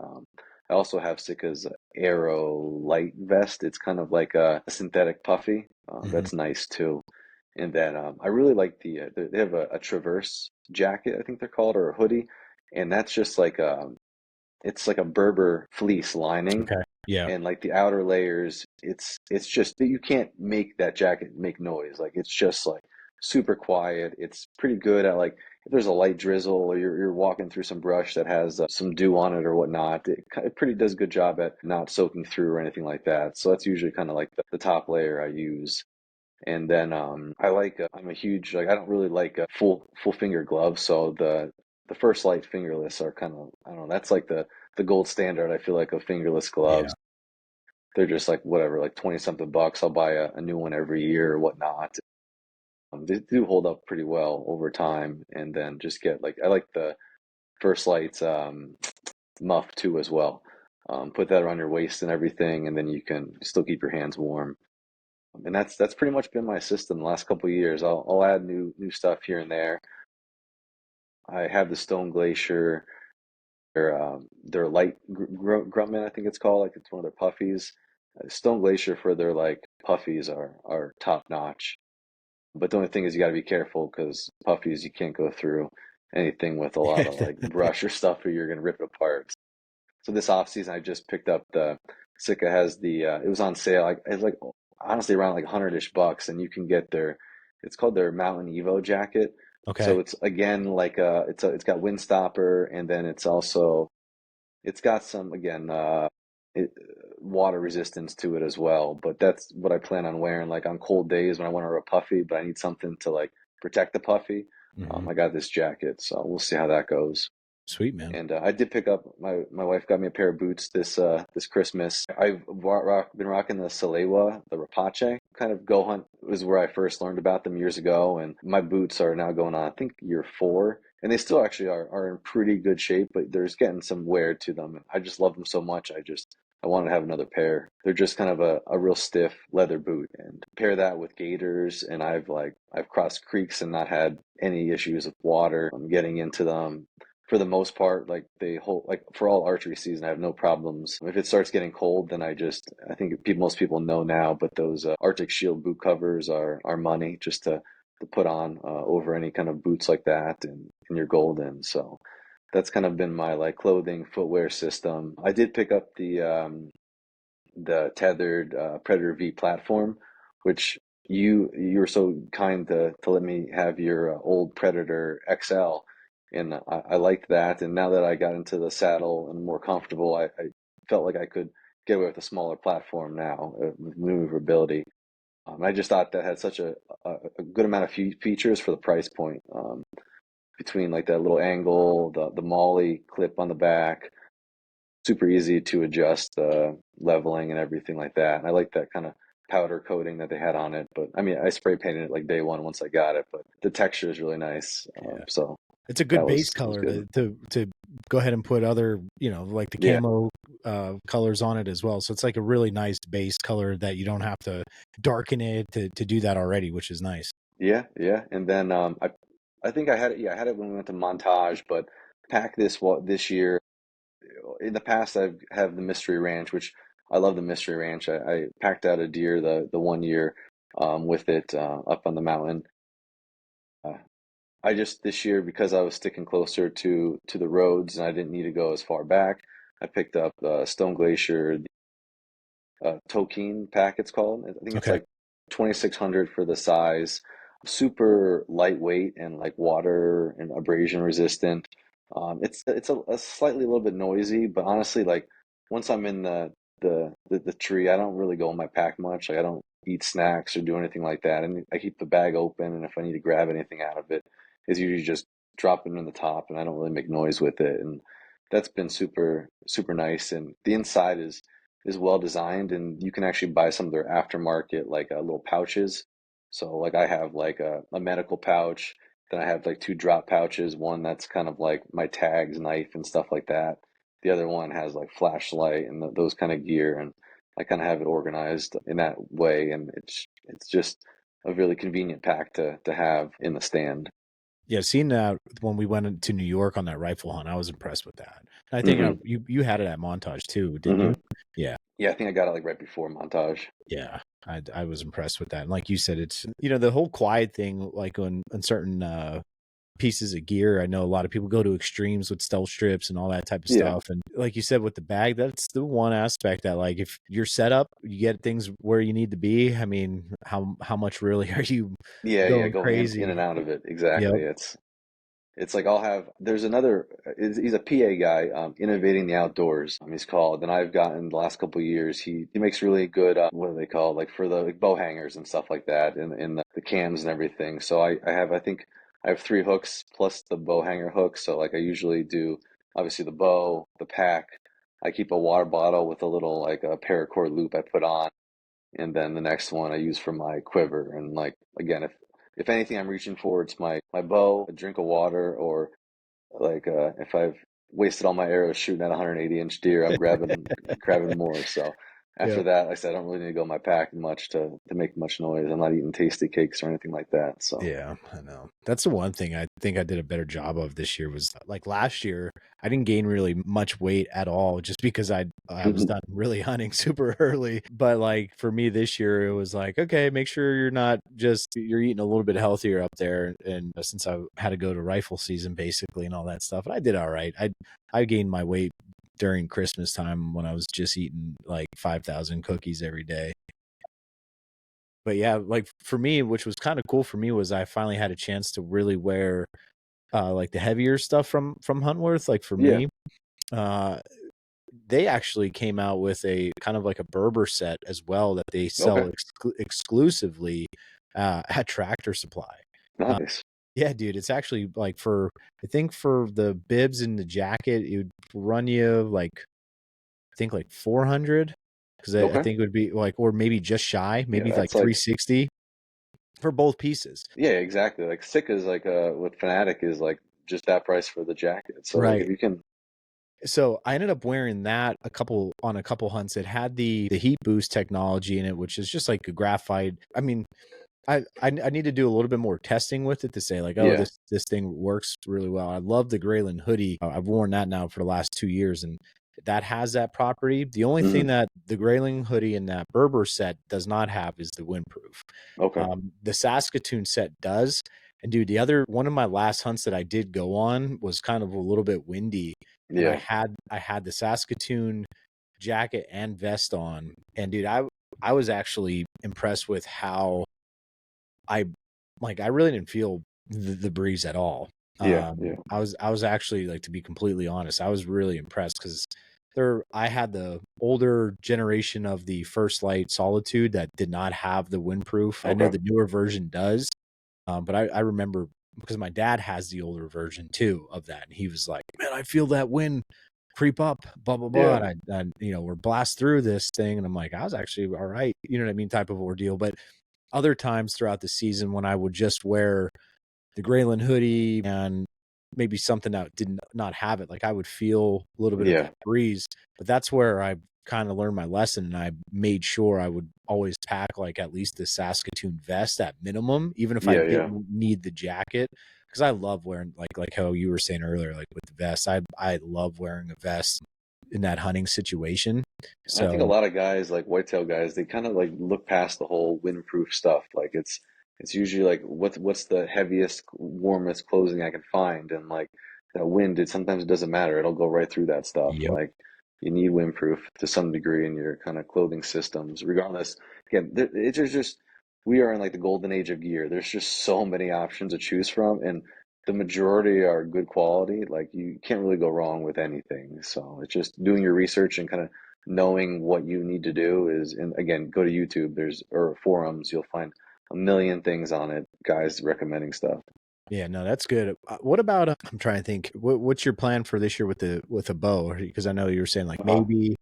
B: I also have Sitka's Aero Light vest. It's kind of like a synthetic puffy.
A: Hmm.
B: That's nice too. And then I really like they have a Traverse jacket, I think they're called, or a hoodie, and that's just like it's like a Berber fleece lining
A: Okay. Yeah.
B: and like the outer layers it's just that you can't make that jacket make noise, like it's just like super quiet. It's pretty good at like if there's a light drizzle or you're walking through some brush that has some dew on it or whatnot, it pretty does a good job at not soaking through or anything like that. So that's usually kind of like the top layer I use. And then I like I'm a huge like I don't really like full finger gloves, so the First Light fingerless are kind of I don't know, that's like the gold standard I feel like of fingerless
A: Yeah.
B: gloves. They're just like whatever, like 20 something bucks. I'll buy a new one every year or whatnot. They do hold up pretty well over time. And then just get like, I like the First Light's muff too as well. Put that around your waist and everything, and then you can still keep your hands warm. And that's pretty much been my system the last couple of years. I'll add new stuff here and there. I have the Stone Glacier. Their light Grumman, I think it's called. Like it's one of their puffies. Stone Glacier for their like puffies are top notch. But the only thing is you got to be careful because puffies you can't go through anything with a lot of like brush or stuff or you're gonna rip it apart. So this off season I just picked up the Sitka has the it was on sale. Like it's like honestly around like 100-ish bucks and you can get it's called their Mountain Evo jacket.
A: Okay.
B: So it's again like it's got windstopper and then it's got some again it, water resistance to it as well. But that's what I plan on wearing like on cold days when I want to wear a puffy, but I need something to like protect the puffy.
A: Hmm.
B: I got this jacket, so we'll see how that goes.
A: Sweet, man.
B: And I did pick up my wife got me a pair of boots this Christmas. I've been rocking the Salewa, the Rapace. Kind of go hunt was where I first learned about them years ago, and my boots are now going on I think year 4, and they still actually are in pretty good shape, but there's getting some wear to them. I just love them so much. I want to have another pair. They're just kind of a real stiff leather boot, and pair that with gaiters, and I've crossed creeks and not had any issues with water. I'm getting into them for the most part, like they hold like for all archery season, I have no problems. If it starts getting cold, then I think most people know now, but those Arctic Shield boot covers are money just to put on over any kind of boots like that, and you're golden. So that's kind of been my like clothing footwear system. I did pick up the tethered Predator V platform, which you were so kind to let me have your old Predator XL, and I liked that. And now that I got into the saddle and more comfortable, I felt like I could get away with a smaller platform now with maneuverability. I just thought that had such a good amount of features for the price point. Between like that little angle, the Molly clip on the back, super easy to adjust leveling and everything like that. And I like that kind of powder coating that they had on it. But I mean, I spray painted it like day one once I got it, but the texture is really nice.
A: Yeah.
B: So
A: It's a good
B: that
A: base
B: was
A: color
B: good.
A: to go ahead and put other, like the
B: Yeah,
A: camo colors on it as well. So it's like a really nice base color that you don't have to darken it to do that already, which is nice.
B: Yeah. And then I think I had it. Yeah, I had it when we went to Montage, but pack this year. In the past, I've have the Mystery Ranch, which I love the Mystery Ranch. I packed out a deer the one year with it up on the mountain. Uh, I just this year because I was sticking closer to the roads and I didn't need to go as far back. I picked up Stone Glacier Tokene pack it's called. I think it's
A: Okay.
B: like 2600 for the size. Super lightweight and like water and abrasion resistant. It's a slightly a little bit noisy, but honestly, like once I'm in the tree, I don't really go in my pack much. Like I don't eat snacks or do anything like that, and I keep the bag open. And if I need to grab anything out of it, it's usually just drop it in the top, and I don't really make noise with it. And that's been super nice. And the inside is well designed, and you can actually buy some of their aftermarket like little pouches. So like I have like a medical pouch, then I have like two drop pouches, one that's kind of like my tags, knife and stuff like that. The other one has like flashlight and those kind of gear, and I kind of have it organized in that way, and it's just a really convenient pack to have in the stand.
A: Yeah, seeing that when we went to New York on that rifle hunt, I was impressed with that. And I think
B: Hmm.
A: you had it at Montage too, didn't
B: Hmm.
A: you? Yeah,
B: Yeah, I think I got it like right before Montage.
A: yeah. I was impressed with that. And like you said, it's the whole quiet thing, like on certain pieces of gear. I know a lot of people go to extremes with stealth strips and all that type of
B: Yeah,
A: stuff. And like you said with the bag, that's the one aspect that like if you're set up, you get things where you need to be. I mean, how much really are you
B: yeah,
A: going
B: going in and
A: crazy?
B: out of it
A: Yep.
B: exactly. It's like I'll have, there's another, he's a PA guy, Innovating the Outdoors, he's called, and I've gotten the last couple of years, he makes really good, what do they call, like for the like bow hangers and stuff like that, in the cams and everything. So I think I have three hooks plus the bow hanger hook. So like I usually do, obviously the bow, the pack, I keep a water bottle with a little like a paracord loop I put on, and then the next one I use for my quiver. And like again, if anything I'm reaching for, it's my bow, a drink of water, or like if I've wasted all my arrows shooting at 180-inch deer, I'm grabbing more. So after
A: Yep.
B: that, like I said, I don't really need to go in my pack much to make much noise. I'm not eating tasty cakes or anything like that. So
A: Yeah, I know. That's the one thing I think I did a better job of this year was like last year, I didn't gain really much weight at all just because I was done really hunting super early. But like for me this year, it was like, okay, make sure you're eating a little bit healthier up there. And since I had to go to rifle season basically and all that stuff, and I did all right. I gained my weight during Christmas time when I was just eating like 5,000 cookies every day. But yeah, like for me, which was kind of cool for me, was I finally had a chance to really wear like the heavier stuff from Huntworth. Like for
B: yeah,
A: me, uh, they actually came out with a kind of like a Berber set as well that they
B: okay,
A: sell exclusively at Tractor Supply. Uh,
B: nice,
A: yeah, dude, it's actually like for I think for the bibs and the jacket, it would run you like I think like 400 because I
B: okay,
A: think it would be like or maybe just shy,
B: yeah,
A: maybe like
B: that's like
A: 360 for both pieces.
B: yeah, exactly. Like Sick is like what Fanatic is like just that price for the jacket. So like
A: Right.
B: if you can,
A: So I ended up wearing that on a couple hunts. It had the heat boost technology in it, which is just like a graphite. I mean, I need to do a little bit more testing with it to say like, oh,
B: yeah,
A: this thing works really well. I love the Grayland hoodie. I've worn that now for the last 2 years, and that has that property. The only thing
B: hmm,
A: that the Grayling hoodie and that Berber set does not have is the windproof.
B: okay,
A: The Saskatoon set does. And dude, the other one of my last hunts that I did go on was kind of a little bit windy, and
B: yeah,
A: I had the Saskatoon jacket and vest on, and dude, I was actually impressed with how I I really didn't feel the breeze at all.
B: yeah,
A: I was actually like to be completely honest, I was really impressed because there I had the older generation of the First Light Solitude that did not have the windproof. I know
B: okay,
A: the newer version does, but I remember because my dad has the older version too of that, and he was like, "Man, I feel that wind creep up, blah blah blah,"
B: yeah,
A: and we're blast through this thing, and I'm like, I was actually all right, you know what I mean, type of ordeal. But other times throughout the season when I would just wear the Grayland hoodie and maybe something that did not have it, like I would feel a little bit of
B: yeah,
A: that breeze. But that's where I kind of learned my lesson, and I made sure I would always pack like at least the Saskatoon vest at minimum, even if I
B: Yeah, yeah.
A: didn't need the jacket. Because I love wearing like how you were saying earlier, like with the vest. I love wearing a vest in that hunting situation.
B: I think a
A: So
B: lot of guys, like whitetail guys, they kind of like look past the whole windproof stuff. Like it's usually like what's the heaviest, warmest clothing I can find, and like that wind, it doesn't matter. It'll go right through that stuff.
A: yep.
B: Like you need windproof to some degree in your kind of clothing systems, regardless. Again, it's just we are in like the golden age of gear. There's just so many options to choose from, and the majority are good quality. Like you can't really go wrong with anything. So it's just doing your research and kind of knowing what you need to do is, and again, go to YouTube, or forums, you'll find a million things on it, guys recommending stuff.
A: Yeah, no, that's good. What about I'm trying to think. What's your plan for this year with a bow? Because I know you were saying like
B: Uh,
A: maybe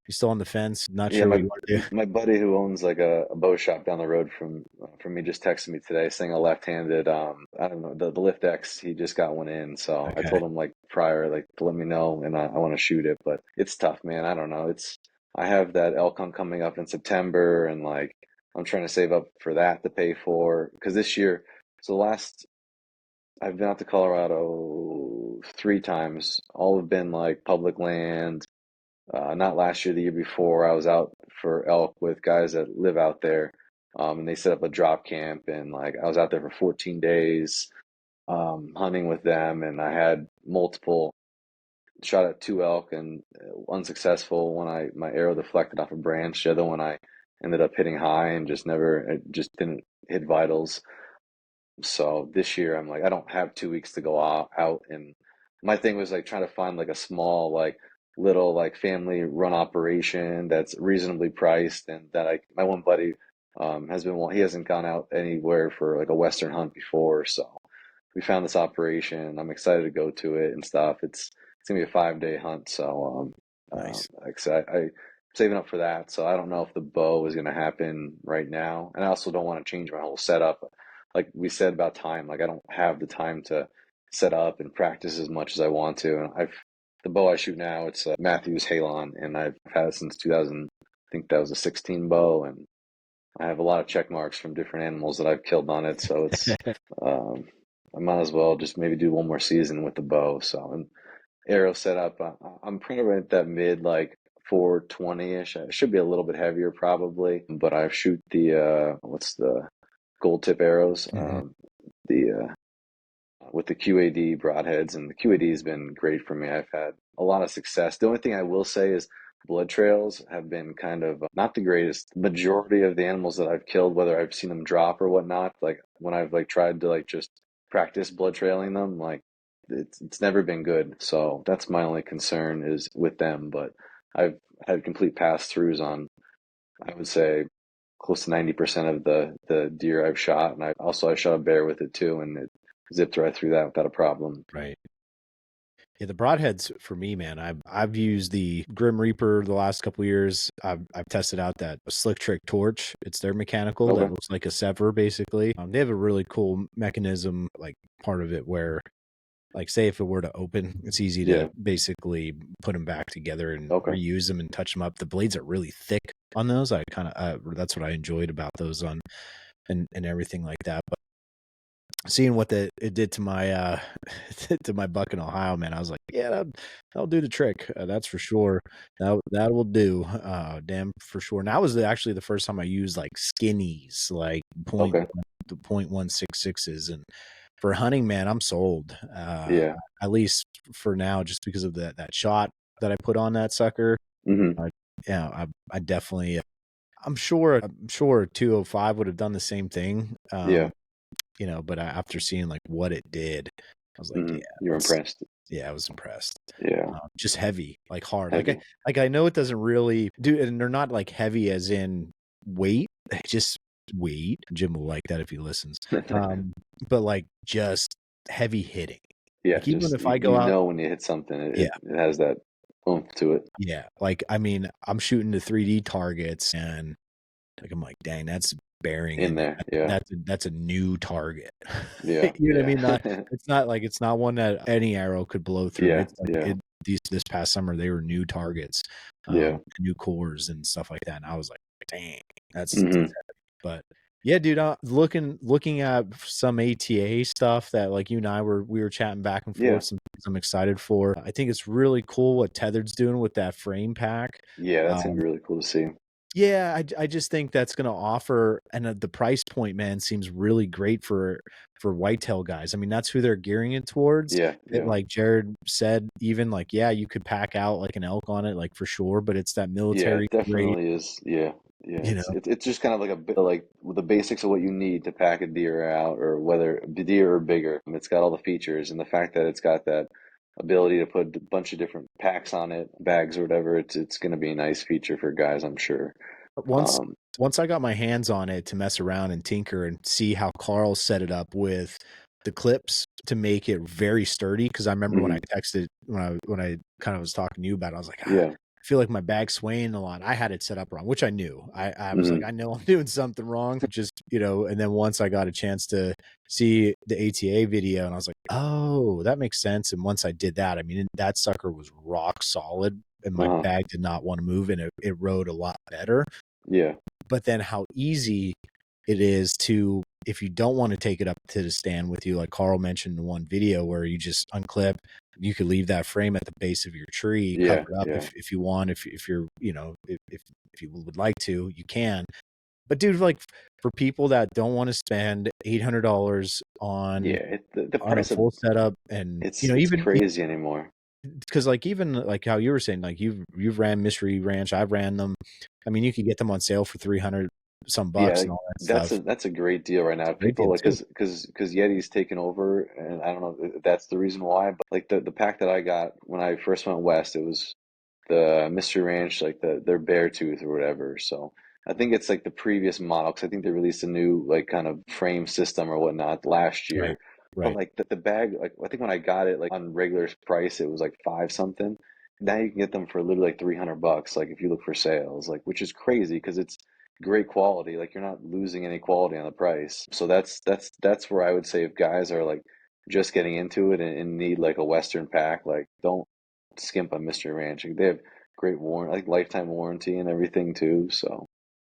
A: you're still on the fence, not
B: yeah,
A: sure what you want to do.
B: my buddy who owns like a bow shop down the road from me just texted me today saying a left-handed I don't know, the Lift X, he just got one in. So I
A: Okay.
B: told him like prior, like to let me know, and I want to shoot it, but it's tough, man. I don't know. I have that elk hunt coming up in September, and like I'm trying to save up for that to pay for, because this year, so last I've been out to Colorado 3 times. All have been like public land. Not last year, the year before, I was out for elk with guys that live out there, and they set up a drop camp, and like I was out there for 14 days, hunting with them, and I had multiple shot at 2 elk and unsuccessful. My arrow deflected off a branch. The other one I ended up hitting high and it just didn't hit vitals. So this year I'm like, I don't have 2 weeks to go out, and my thing was like trying to find like a small, like little, like family run operation that's reasonably priced, and that my one buddy he hasn't gone out anywhere for like a Western hunt before, so we found this operation. I'm excited to go to it and stuff. It's gonna be a 5-day hunt, so
A: Nice.
B: like I said, I'm saving up for that. So I don't know if the bow is gonna happen right now, and I also don't want to change my whole setup. Like we said about time, like I don't have the time to set up and practice as much as I want to. And the bow I shoot now, it's a Matthews Halon, and I've had it since 2000. I think that was a 16 bow, and I have a lot of check marks from different animals that I've killed on it. So um, I might as well just maybe do one more season with the bow. So, and arrow setup, I'm kind of at that mid like 420-ish. It should be a little bit heavier probably, but I shoot the what's the gold tip arrows,
A: Mhm.
B: the with the QAD broadheads, and the QAD has been great for me. I've had a lot of success. The only thing I will say is blood trails have been kind of not the greatest. Majority of the animals that I've killed, whether I've seen them drop or whatnot, like when I've like tried to like just practice blood trailing them, like it's never been good. So that's my only concern is with them. But I've had complete pass throughs on, I would say, close to 90% of the deer I've shot, and I shot a bear with it too, and it zipped right through that without a problem.
A: Right. Yeah, the broadheads for me, man. I've used the Grim Reaper the last couple of years. I've tested out that Slick Trick torch. It's their mechanical that
B: Okay.
A: looks like a sever, basically. They have a really cool mechanism, like part of it where, like, say if it were to open, it's easy to
B: Yeah.
A: basically put them back together and
B: Okay.
A: reuse them and touch them up. The blades are really thick on those. I kind of that's what I enjoyed about those and everything like that. But seeing what it did to my to my buck in Ohio, man, I was like, yeah, that'll do the trick. That's for sure. That will do. Damn for sure. And that was actually the first time I used like skinnies, like
B: Okay.
A: the 0.166s, and for hunting, man, I'm sold.
B: Yeah.
A: At least for now, just because of that shot that I put on that sucker.
B: Hmm.
A: Yeah, I definitely. I'm sure 205 would have done the same thing.
B: Yeah.
A: But after seeing like what it did, I was like, yeah,
B: You're impressed.
A: I was impressed.
B: Yeah.
A: Just heavy, like hard.
B: Heavy.
A: I know it doesn't really do, and they're not like heavy as in weight, just weight. Jim will like that if he listens. But like just heavy hitting.
B: Yeah.
A: Like even
B: Just
A: if I go
B: you
A: out,
B: know when you hit something,
A: yeah,
B: it has that oomph to it.
A: yeah. Like I mean, I'm shooting the 3D targets, and like I'm like, dang, that's bearing
B: In
A: in there.
B: there. Yeah.
A: That's a new target.
B: Yeah.
A: You know what I mean?
B: Yeah.
A: It's not one that any arrow could blow through.
B: Yeah.
A: It's like
B: Yeah.
A: this past summer, they were new targets,
B: Yeah.
A: new cores and stuff like that. And I was like, dang, that's
B: Hmm.
A: heavy. But yeah, dude, looking at some ATA stuff that like you and we were chatting back and
B: Yeah.
A: forth, some things I'm excited for. I think it's really cool what Tethered's doing with that frame pack.
B: Yeah, that's gonna
A: Um,
B: be really cool to see.
A: yeah, I just think that's going to offer, and the price point, man, seems really great for whitetail guys. I mean, that's who they're gearing it towards.
B: Yeah,
A: And
B: yeah,
A: like Jared said, even like, yeah, you could pack out like an elk on it, like for sure, but it's that
B: yeah.
A: military
B: It
A: grade,
B: definitely is. Yeah, yeah.
A: you
B: It's
A: know.
B: it's it's just kind of like a bit like the basics of what you need to pack a deer out, or whether deer or bigger. It's got all the features, and the fact that it's got that ability to put a bunch of different packs on it, bags or whatever. It's going to be a nice feature for guys, I'm sure.
A: Once
B: Um,
A: once I got my hands on it to mess around and tinker and see how Carl set it up with the clips to make it very sturdy, because I remember when I
B: mhm.
A: texted when I kind of was talking to you about it, I was like,
B: Yeah.
A: I feel like my bag's swaying a lot. I had it set up wrong, which I knew. I was like,
B: Hmm.
A: I know I'm doing something wrong. Just, and then once I got a chance to see the ATA video, and I was like, oh, that makes sense. And once I did that, I mean, that sucker was rock solid, and my
B: Uh-huh.
A: bag did not want to move, and it rode a lot better.
B: Yeah.
A: But then how easy it is to, if you don't want to take it up to the stand with you, like Carl mentioned in one video where you just unclip, you could leave that frame at the base of your tree, cover
B: Yeah.
A: it up
B: Yeah.
A: if you want, if you're, if you would like to, you can. But dude, like for people that don't want to spend $800
B: Yeah. The
A: on a
B: price of
A: full setup, and
B: it's crazy anymore.
A: because like even like how you were saying, like you've ran Mystery Ranch, I've ran them. I mean, you could get them on sale for 300 some
B: Yeah,
A: bucks and
B: like,
A: all that stuff.
B: that's a great deal right now.
A: Great
B: People
A: deal
B: like
A: too.
B: because Yeti's taken over, and I don't know if that's the reason why, but like the pack that I got when I first went west, it was the Mystery Ranch, like their bear tooth or whatever. So I think it's like the previous model, because I think they released a new like kind of frame system or whatnot last
A: Right.
B: year. But
A: Right.
B: like the bag, like I think when I got it like on regular price, it was like five something. Now you can get them for literally like 300 bucks. Like if you look for sales, like which is crazy because it's great quality. Like you're not losing any quality on the price. So that's where I would say if guys are like just getting into it and need like a Western pack, like don't skimp on Mystery Ranch. Like, they have great like lifetime warranty and everything too. So,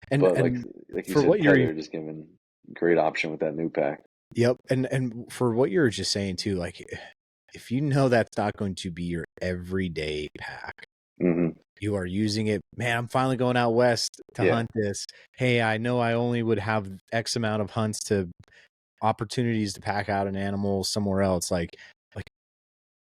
B: but
A: And
B: like you
A: for
B: said,
A: what you're
B: Tether just giving great option with that new pack.
A: yep, and for what you're just saying too, like if you know that's not going to be your everyday pack,
B: Hmm.
A: you are using it, man, I'm finally going out west to
B: Yeah,
A: hunt this. Hey, I know I only would have X amount of hunts to opportunities to pack out an animal somewhere else. Like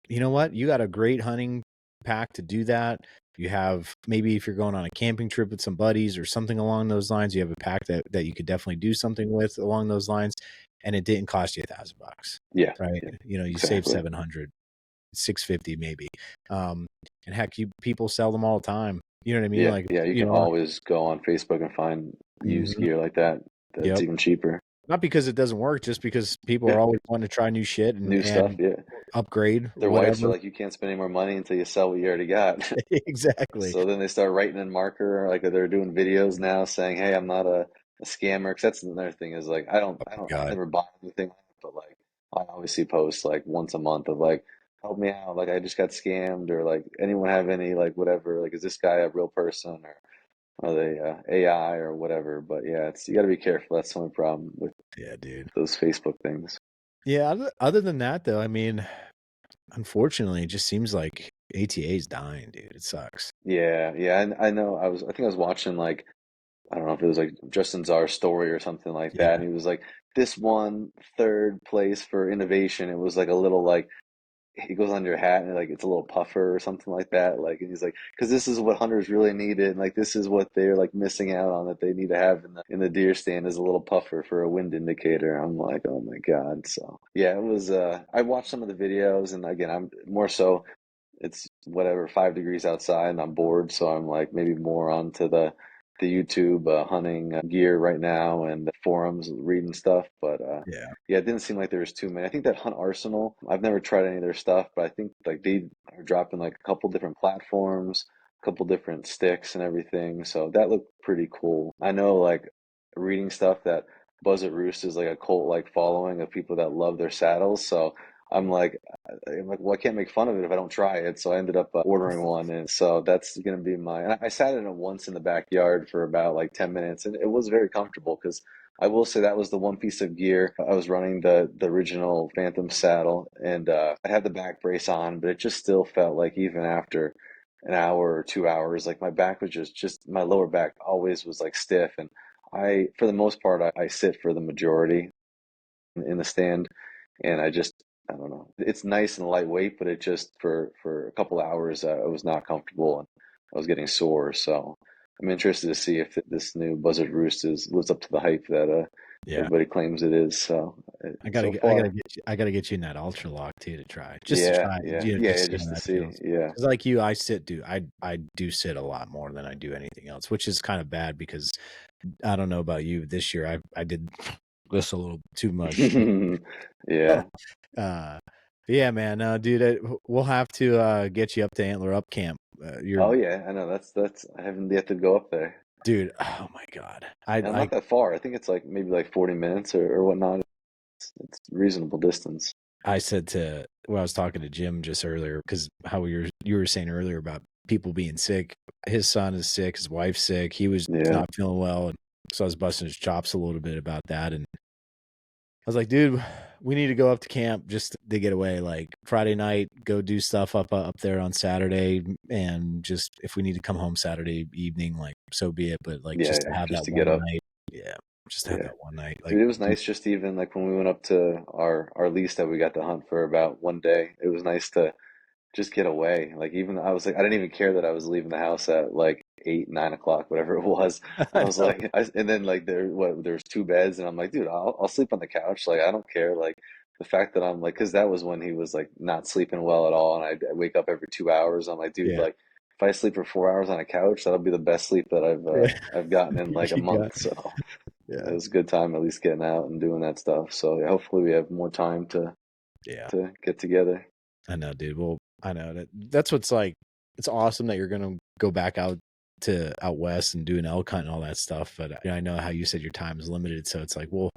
A: you know what? You got a great hunting pack to do that. You have, maybe if you're going on a camping trip with some buddies or something along those lines, you have a pack that you could definitely do something with along those lines, and it didn't cost you $1,000,
B: yeah,
A: right?
B: yeah,
A: You save
B: exactly.
A: 700, 650 maybe. And heck, people sell them all the time. You know what I mean?
B: Yeah,
A: Like,
B: yeah. You can always go on Facebook and find used
A: mhm,
B: gear like that. That's
A: yep.
B: even cheaper.
A: Not because it doesn't work, just because people are
B: Yeah,
A: always wanting to try new shit
B: new stuff.
A: and
B: Yeah,
A: upgrade
B: their wives are
A: whatever.
B: like, you can't spend any more money until you sell what you already got.
A: Exactly.
B: So then they start writing in marker, like they're doing videos now saying, "Hey, I'm not a scammer." Because that's another thing is like, I
A: God.
B: never buy anything, but like I always see posts like once a month of like, "Help me out! Like I just got scammed," or like, "Anyone have any like whatever? Like, is this guy a real person or are they AI or whatever?" But yeah, it's you got to be careful. That's the only problem with
A: Yeah, dude.
B: those Facebook things.
A: Yeah, other than that though, I mean, unfortunately, it just seems like ATA is dying, dude. It sucks.
B: Yeah, yeah, I know. I think I was watching like I don't know if it was like Justin Czar's story or something like that.
A: Yeah.
B: And he was like, this won third place for innovation. It was like a little like, he goes on your hat and like it's a little puffer or something like that. Like, and he's like, because this is what hunters really needed. And like, this is what they're like missing out on that they need to have in the deer stand is a little puffer for a wind indicator. I'm like, oh my God. So yeah, it was, I watched some of the videos and again, I'm more so it's whatever 5 degrees outside and I'm bored, so I'm like maybe more onto the YouTube hunting gear right now and the forums reading stuff. But
A: Yeah.
B: yeah, it didn't seem like there was too many. I think that Hunt Arsenal, I've never tried any of their stuff, but I think like they are dropping like a couple different platforms, a couple different sticks and everything. So that looked pretty cool. I know like reading stuff that Buzz at Roost is like a cult like following of people that love their saddles. So I'm like, well, I can't make fun of it if I don't try it. So I ended up ordering one, and so that's gonna be my. And I sat in it once in the backyard for about like 10 minutes, and it was very comfortable because I will say that was the one piece of gear. I was running the original Phantom saddle, and I had the back brace on, but it just still felt like even after an hour or 2 hours, like my back was just my lower back always was like stiff, and for the most part, I sit for the majority in the stand, and I don't know. It's nice and lightweight, but it just for a couple hours, I was not comfortable and I was getting sore. So I'm interested to see if this new Buzzard Roost lives up to the hype that
A: Yeah.
B: everybody claims it is. So so far,
A: I gotta get you in that ultra lock too to try, just to
B: yeah,
A: try,
B: yeah,
A: just
B: yeah,
A: see how
B: just to
A: that
B: see,
A: feels.
B: yeah.
A: Because like you, I do sit a lot more than I do anything else, which is kind of bad because I don't know about you. This year, I did this a little too much.
B: Yeah.
A: But yeah, man, dude, we'll have to get you up to Antler Up Camp. You're,
B: Oh yeah, I know. That's I haven't yet to go up there.
A: dude. Oh my god,
B: And I'm not that far. I think it's like maybe like 40 minutes or whatnot. It's reasonable distance.
A: I said to well, I was talking to Jim just earlier because how you were saying earlier about people being sick. His son is sick, his wife's sick. He was
B: Yeah.
A: not feeling well, and so I was busting his chops a little bit about that. And I was like, dude, we need to go up to camp just to get away. Like Friday night, go do stuff up there on Saturday, and just if we need to come home Saturday evening, like so be it. But like
B: Yeah,
A: just to
B: yeah,
A: have
B: just
A: that
B: to get
A: one
B: up.
A: night, yeah, just to have
B: Yeah.
A: that one night. Like,
B: Dude, it was
A: dude,
B: nice just even like when we went up to our lease that we got to hunt for about one day. It was nice to just get away. Like even I was like I didn't even care that I was leaving the house at like 8, 9 o'clock, whatever it was. I
A: I
B: was
A: know,
B: like, and then like there's two beds, and I'm like, dude, I'll sleep on the couch. Like I don't care. Like the fact that I'm like, because that was when he was like not sleeping well at all, and I wake up every 2 hours. I'm like, dude,
A: yeah,
B: like if I sleep for 4 hours on a couch, that'll be the best sleep that
A: yeah.
B: I've gotten in like a
A: You got,
B: month. So it
A: yeah,
B: was a good time at least getting out and doing that stuff. So yeah, hopefully we have more time
A: yeah.
B: to get together.
A: I know, dude. Well, I know that's what's like. It's awesome that you're gonna go back out west and do an elk hunt and all that stuff. But I know how you said your time is limited, so it's like, well,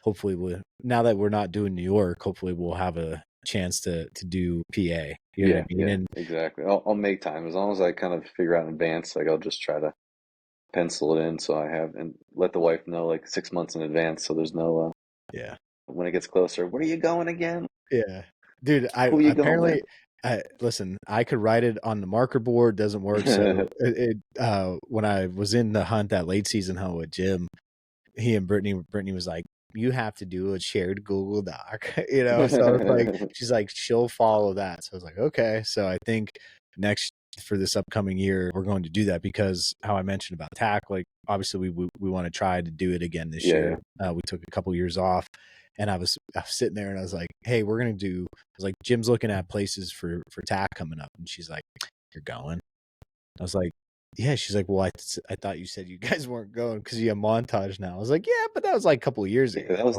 A: hopefully now that we're not doing New York, hopefully we'll have a chance to do PA. You know what I
B: Yeah,
A: mean?
B: yeah,
A: And
B: exactly. I'll make time as long as I kind of figure out in advance. Like I'll just try to pencil it in so I have and let the wife know like 6 months in advance so there's no
A: yeah,
B: when it gets closer. Where are you going again?
A: yeah, dude. I
B: Who are you going with?
A: apparently. Listen, I could write it on the marker board. Doesn't work. So when I was in the hunt that late season hunt with Jim, he and Brittany was like, you have to do a shared Google Doc, So it's like, she's like, she'll follow that. So I was like, okay. So I think next for this upcoming year, we're going to do that because how I mentioned about TAC, like obviously we want to try to do it again this
B: Yeah,
A: year.
B: yeah.
A: We took a couple years off, and I was sitting there and I was like, hey, we're gonna do. I was like, Jim's looking at places for TAC coming up, and she's like, you're going. I was like, yeah. She's like, well, I thought you said you guys weren't going because you have Montage now. I was like, yeah, but that was like a couple of years
B: Yeah,
A: ago.
B: that was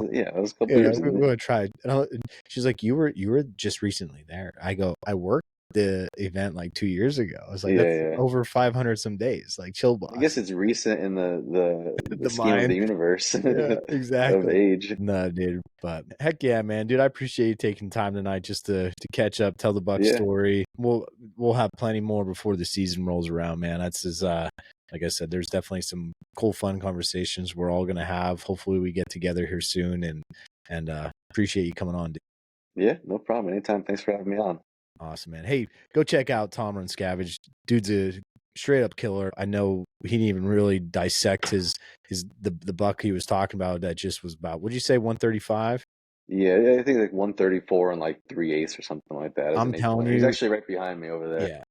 B: a couple years
A: We
B: ago.
A: want to try. And she's like, you were just recently there. I go, I worked the event like 2 years ago. I was like,
B: Yeah,
A: that's
B: yeah.
A: over 500 some days. Like, chill,
B: I guess
A: boss.
B: it's recent in the
A: The
B: scheme of the
A: mind.
B: universe
A: Yeah,
B: of
A: exactly.
B: age.
A: No, dude, but heck yeah, man, dude, I appreciate you taking time tonight just to catch up, tell the Buck
B: Yeah,
A: story. We'll have plenty more before the season rolls around, man. That's as like I said, there's definitely some cool, fun conversations we're all gonna have. Hopefully, we get together here soon, and appreciate you coming on, dude.
B: yeah, no problem. Anytime. Thanks for having me on.
A: Awesome, man. Hey, go check out Tom Runscavage. Dude's a straight up killer. I know he didn't even really dissect the buck he was talking about. That just was about. Would you say 135?
B: Yeah, I think like 134 and like 3/8 or something like that as
A: I'm
B: an eighth
A: telling
B: point. He's
A: you,
B: actually right behind me over there.
A: yeah.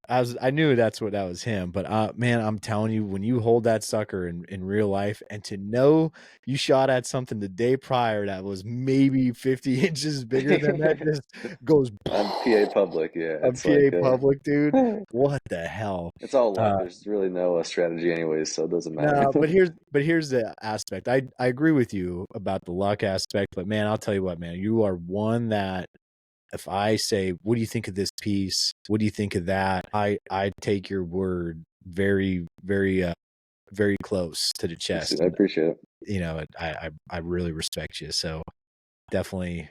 A: I knew that was him, but man, I'm telling you, when you hold that sucker in real life, and to know you shot at something the day prior that was maybe 50 inches bigger than that, just goes
B: On PA Public, yeah,
A: on
B: it's like
A: PA Public, dude. What the hell?
B: it's all luck.
A: Uh,
B: There's really no strategy anyways, so it doesn't matter.
A: No, but here's the aspect. I agree with you about the luck aspect, but man, I'll tell you what, man, you are one that if I say, what do you think of this piece? What do you think of that? I take your word very, very, very close to the chest.
B: I appreciate it.
A: I really respect you. So definitely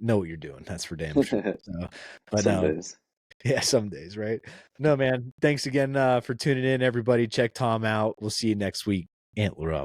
A: know what you're doing. That's for damn sure. So, but
B: Some
A: no,
B: days.
A: yeah, some days, right? No, man. Thanks again for tuning in, everybody. Check Tom out. We'll see you next week. Antler up.